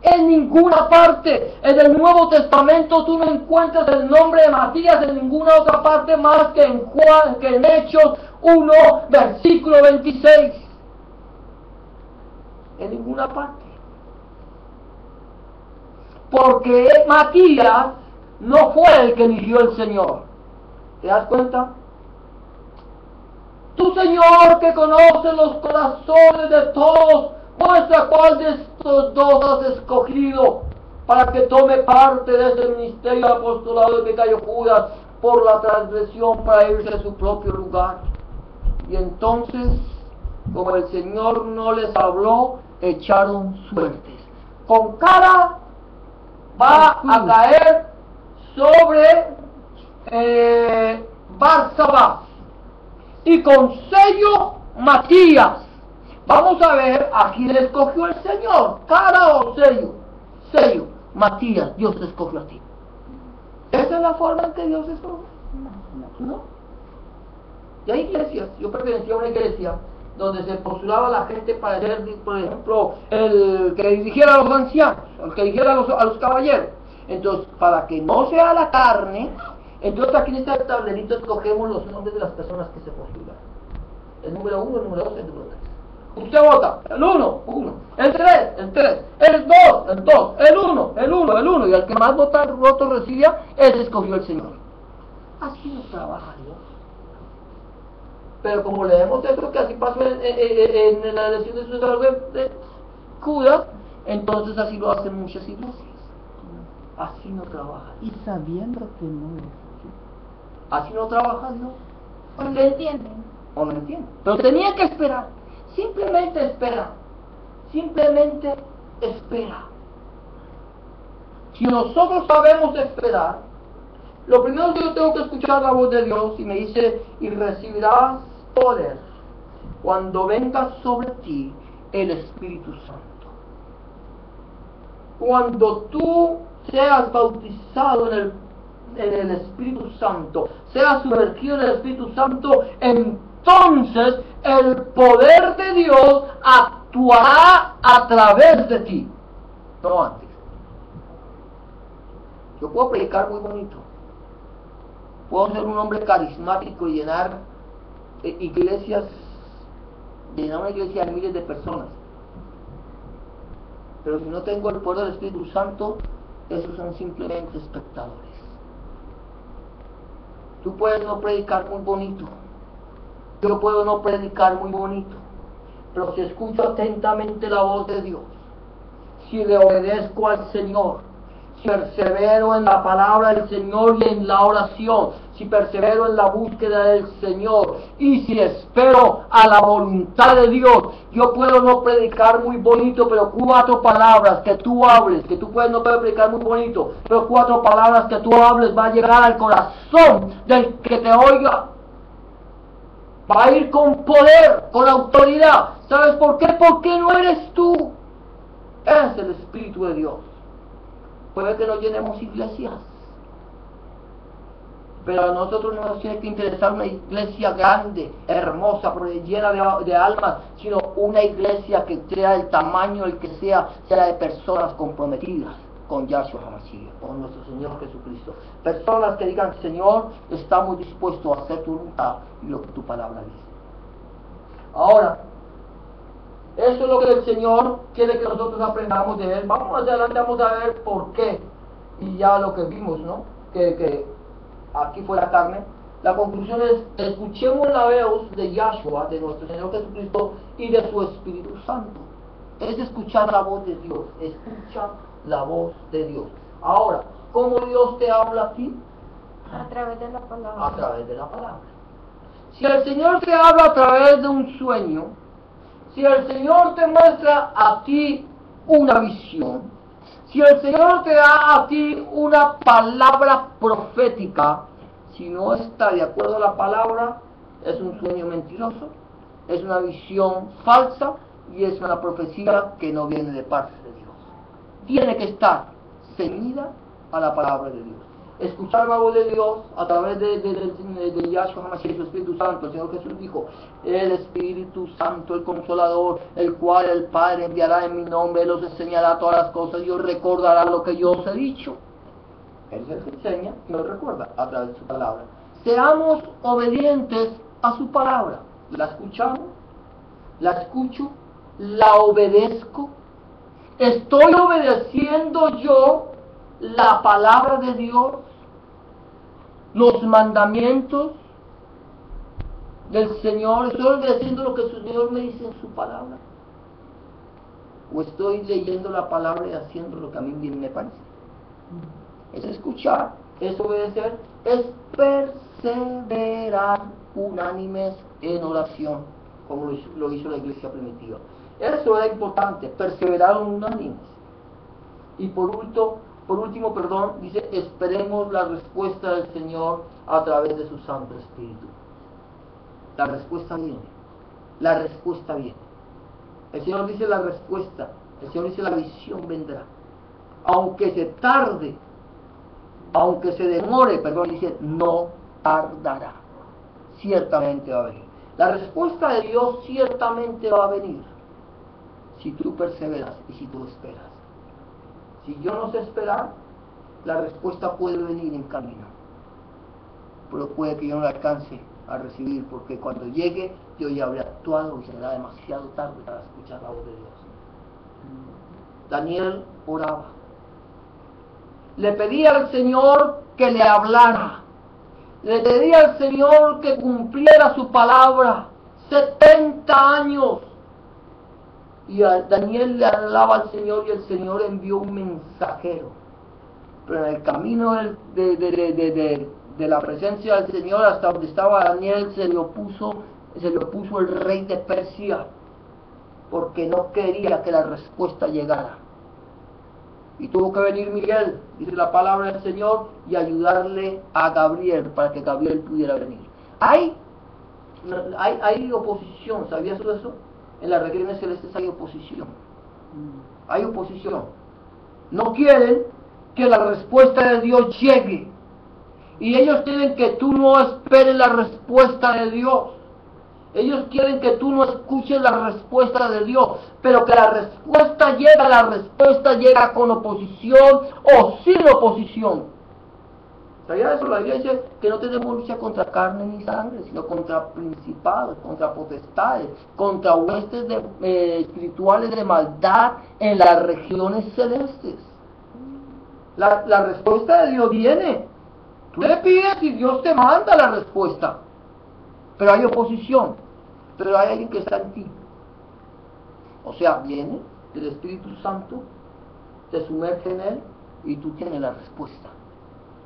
En ninguna parte en el Nuevo Testamento tú no encuentras el nombre de Matías en ninguna otra parte más que en Juan, que en Hechos 1, versículo 26. En ninguna parte. Porque Matías no fue el que eligió el Señor. ¿Te das cuenta? Tu Señor, que conoce los corazones de todos, muestra cuál de estos dos has escogido para que tome parte de ese ministerio de apostolado que cayó Judas por la transgresión para irse a su propio lugar. Y entonces, como el Señor no les habló, echaron suertes. Con cara va a caer sobre Barsabás, y con sello Matías. Vamos a ver a quién escogió el Señor, cara o sello. Sello, Matías, Dios te escogió a ti. ¿Esa es la forma en que Dios escoge? No. Y hay iglesias, yo pertenecía a una iglesia donde se postulaba a la gente para ser, por ejemplo, el que dirigiera a los ancianos, el que dirigiera a los caballeros. Entonces, para que no sea la carne, entonces aquí en este tablerito escogemos los nombres de las personas que se postulan. El número 1, el número 2, el número 3. Usted vota, el 1, el 3, el 3, el 2, el 2, el 1, el 1, el 1, y al que más votos recibía, ese escogió el Señor. Así no trabaja Dios. Pero como leemos esto que así pasó en la elección de sucesor de Judas, entonces así lo hacen muchas iglesias. Así no trabaja. Y sabiendo que no es Así no trabaja Dios. O no entienden. O no entienden. Pero tenía que esperar. Simplemente espera. Simplemente espera. Si nosotros sabemos esperar, lo primero que yo tengo que escuchar la voz de Dios, y me dice: y recibirás poder cuando venga sobre ti el Espíritu Santo. Cuando tú seas bautizado en el Espíritu Santo, seas sumergido en el Espíritu Santo, entonces el poder de Dios actuará a través de ti, no antes. Yo puedo predicar muy bonito, puedo ser un hombre carismático y llenar iglesias, llenar una iglesia de miles de personas, pero si no tengo el poder del Espíritu Santo, esos son simplemente espectadores. Tú puedes no predicar muy bonito, yo puedo no predicar muy bonito, pero si escucho atentamente la voz de Dios, si le obedezco al Señor, si persevero en la palabra del Señor y en la oración, si persevero en la búsqueda del Señor y si espero a la voluntad de Dios, yo puedo no predicar muy bonito, pero 4 palabras que tú hables, que tú puedes no predicar muy bonito, pero 4 palabras que tú hables va a llegar al corazón del que te oiga. Va a ir con poder, con autoridad. ¿Sabes por qué? Porque no eres tú, es el Espíritu de Dios. Puede que no llenemos iglesias, pero a nosotros no nos tiene que interesar una iglesia grande, hermosa, llena de almas, sino una iglesia que sea el tamaño el que sea de personas comprometidas con Yahshua HaMashiach, con nuestro Señor Jesucristo. Personas que digan: Señor, estamos dispuestos a hacer tu voluntad y lo que tu palabra dice. Ahora, eso es lo que el Señor quiere que nosotros aprendamos de Él. Vamos más adelante, vamos a ver por qué. Y ya lo que vimos, ¿no? Que aquí fue la carne. La conclusión es: escuchemos la voz de Yahshua, de nuestro Señor Jesucristo y de su Espíritu Santo. Es escuchar la voz de Dios. Escucha la voz de Dios. Ahora, ¿cómo Dios te habla a ti? A través de la palabra. A través de la palabra. Si el Señor te habla a través de un sueño, si el Señor te muestra a ti una visión, si el Señor te da a ti una palabra profética, si no está de acuerdo a la palabra, es un sueño mentiroso, es una visión falsa y es una profecía que no viene de parte de Dios. Tiene que estar ceñida a la palabra de Dios. Escuchar la voz de Dios a través de Yahshua HaMashiach, su Espíritu Santo. El Señor Jesús dijo: el Espíritu Santo, el Consolador, el cual el Padre enviará en mi nombre, Él os enseñará todas las cosas y os recordará lo que yo os he dicho. Él se enseña y nos recuerda a través de su palabra. Seamos obedientes a su palabra. La escuchamos, la escucho, la obedezco. Estoy obedeciendo yo la palabra de Dios, los mandamientos del Señor. Estoy obedeciendo lo que su Señor me dice en su palabra, o estoy leyendo la palabra y haciendo lo que a mí bien me parece. Es escuchar, es obedecer, es perseverar unánimes en oración, como lo hizo la iglesia primitiva. Eso era importante, perseverar unánimes. Y por último, dice: esperemos la respuesta del Señor a través de su Santo Espíritu. La respuesta viene. La respuesta viene. El Señor dice la respuesta. El Señor dice la visión vendrá. Aunque se tarde, aunque se demore, dice: no tardará. Ciertamente va a venir. La respuesta de Dios ciertamente va a venir, si tú perseveras y si tú esperas. Si yo no sé esperar, la respuesta puede venir en camino, pero puede que yo no la alcance a recibir, porque cuando llegue yo ya habré actuado y será demasiado tarde para escuchar la voz de Dios. Daniel oraba, le pedía al Señor que le hablara, le pedía al Señor que cumpliera su palabra. 70 años. Y a Daniel le alaba al Señor, y el Señor envió un mensajero. Pero en el camino de la presencia del Señor, hasta donde estaba Daniel, se le opuso el rey de Persia, porque no quería que la respuesta llegara. Y tuvo que venir Miguel, dice la palabra del Señor, y ayudarle a Gabriel para que Gabriel pudiera venir. Hay oposición, ¿sabías tú eso? En las regiones celestes hay oposición. Hay oposición. No quieren que la respuesta de Dios llegue. Y ellos quieren que tú no esperes la respuesta de Dios. Ellos quieren que tú no escuches la respuesta de Dios, pero que la respuesta llega con oposición o sin oposición. ¿Sabía eso? La Biblia dice que no tenemos lucha contra carne ni sangre, sino contra principados, contra potestades, contra huestes espirituales de maldad en las regiones celestes. La respuesta de Dios viene. Tú le pides y Dios te manda la respuesta. Pero hay oposición. Pero hay alguien que está en ti. O sea, viene el Espíritu Santo, te sumerge en él y tú tienes la respuesta.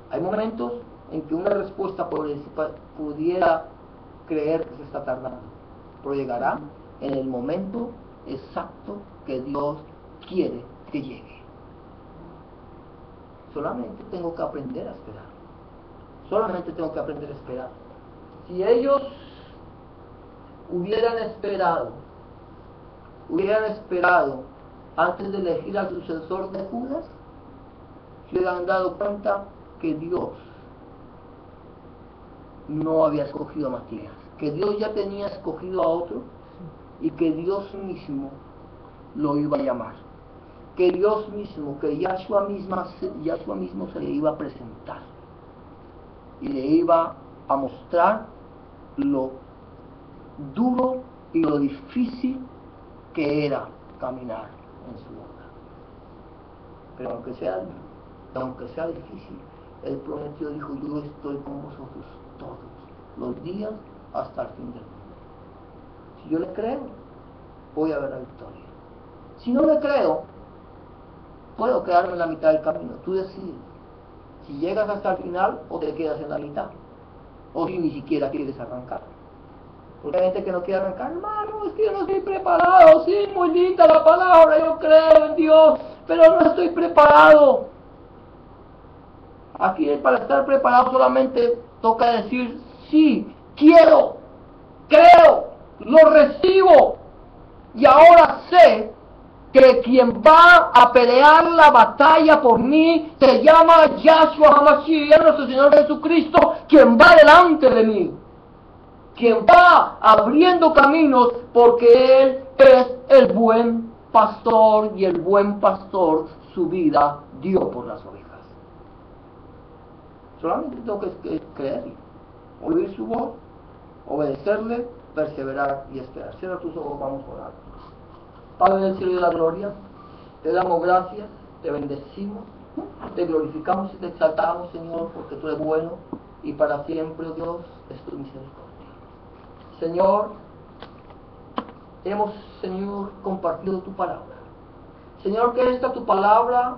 Hay momentos en que una respuesta pudiera creer que se está tardando, pero llegará en el momento exacto que Dios quiere que llegue. Solamente tengo que aprender a esperar. Solamente tengo que aprender a esperar. Si ellos hubieran esperado antes de elegir al sucesor de Judas, se hubieran dado cuenta que Dios no había escogido a Matías, que Dios ya tenía escogido a otro y que Dios mismo lo iba a llamar, que Dios mismo, que Yahshua mismo se le iba a presentar y le iba a mostrar lo duro y lo difícil que era caminar en su obra. Pero aunque sea difícil, Él prometió, dijo: yo estoy con vosotros todos los días hasta el fin del mundo. Si yo le creo, voy a ver la victoria. Si no le creo, puedo quedarme en la mitad del camino. Tú decides si llegas hasta el final o te quedas en la mitad, o si ni siquiera quieres arrancar. Porque hay gente que no quiere arrancar. Hermano, es que yo no estoy preparado. Sí, muy linda la palabra, yo creo en Dios, pero no estoy preparado. Aquí para estar preparado solamente toca decir: sí, quiero, creo, lo recibo. Y ahora sé que quien va a pelear la batalla por mí se llama Yahshua HaMashiach, nuestro Señor Jesucristo, quien va delante de mí, quien va abriendo caminos, porque Él es el buen pastor, y el buen pastor su vida dio por las ovejas. Solamente tengo que creer, oír su voz, obedecerle, perseverar y esperar. Cierra tus ojos, vamos a orar. Padre del cielo y de la gloria, te damos gracias, te bendecimos, te glorificamos y te exaltamos, Señor, porque tú eres bueno y para siempre, oh Dios, es tu misericordia. Señor, hemos, Señor, compartido tu palabra. Señor, que esta tu palabra,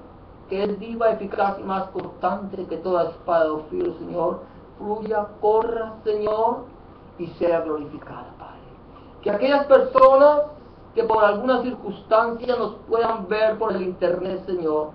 que es viva, eficaz y más cortante que toda espada de dos filos, Señor, fluya, corra, Señor, y sea glorificada, Padre. Que aquellas personas que por alguna circunstancia nos puedan ver por el internet, Señor,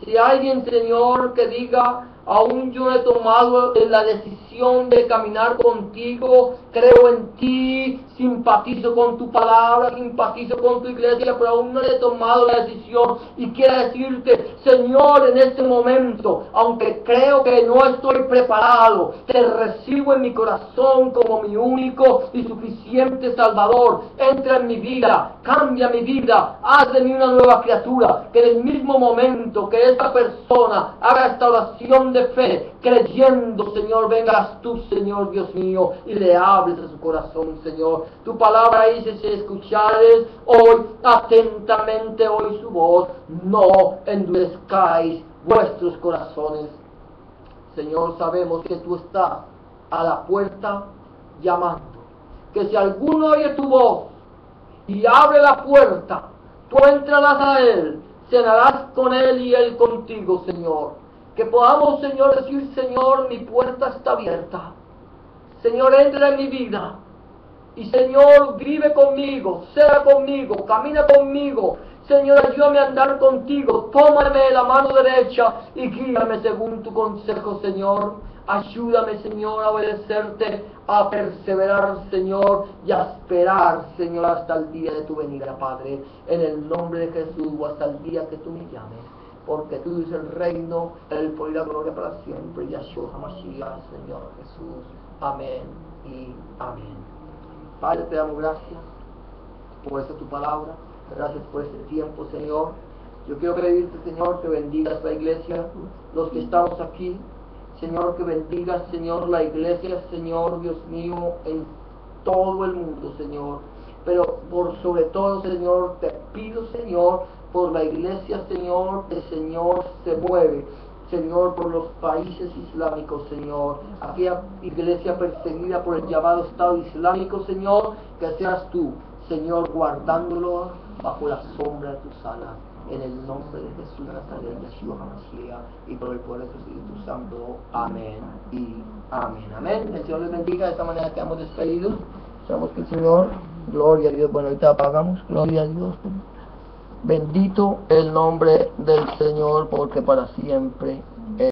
si alguien, Señor, que diga: aún yo he tomado la decisión de caminar contigo, creo en ti, simpatizo con tu palabra, simpatizo con tu iglesia, pero aún no he tomado la decisión, y quiero decirte: Señor, en este momento, aunque creo que no estoy preparado, te recibo en mi corazón como mi único y suficiente Salvador. Entra en mi vida, cambia mi vida, haz de mí una nueva criatura. Que en el mismo momento que esta persona haga esta oración de fe, creyendo, Señor, vengas tú, Señor Dios mío, y le hables a su corazón, Señor. Tu palabra dice: si escuchares hoy atentamente hoy su voz, no endurezcáis vuestros corazones. Señor, sabemos que tú estás a la puerta llamando, que si alguno oye tu voz y abre la puerta, tú entrarás a él, cenarás con él y él contigo, Señor. Que podamos, Señor, decir: Señor, mi puerta está abierta. Señor, entra en mi vida. Y Señor, vive conmigo, sea conmigo, camina conmigo. Señor, ayúdame a andar contigo. Tómame de la mano derecha y guíame según tu consejo, Señor. Ayúdame, Señor, a obedecerte, a perseverar, Señor, y a esperar, Señor, hasta el día de tu venida, Padre. En el nombre de Jesús, o hasta el día que tú me llames. Porque tú eres el reino, el poder y la gloria para siempre. Yahshua HaMashiach, Señor Jesús. Amén y amén. Padre, te damos gracias por esta tu palabra. Gracias por este tiempo, Señor. Yo quiero pedirte, Señor, que bendigas la iglesia, los que estamos aquí. Señor, que bendigas, Señor, la iglesia, Señor, Dios mío, en todo el mundo, Señor. Pero por sobre todo, Señor, te pido, Señor, por la iglesia, Señor, que Señor se mueve, Señor, por los países islámicos, Señor, aquella iglesia perseguida por el llamado Estado Islámico, Señor, que seas tú, Señor, guardándolo bajo la sombra de tus alas, en el nombre de Jesús Nazaret, Yeshua HaMashiach, y por el poder de tu Espíritu Santo. Amén y amén. Amén. El Señor les bendiga. De esta manera quedamos despedidos. Sabemos que el Señor, gloria a Dios. Bueno, ahorita apagamos. Gloria a Dios. Bendito el nombre del Señor, porque para siempre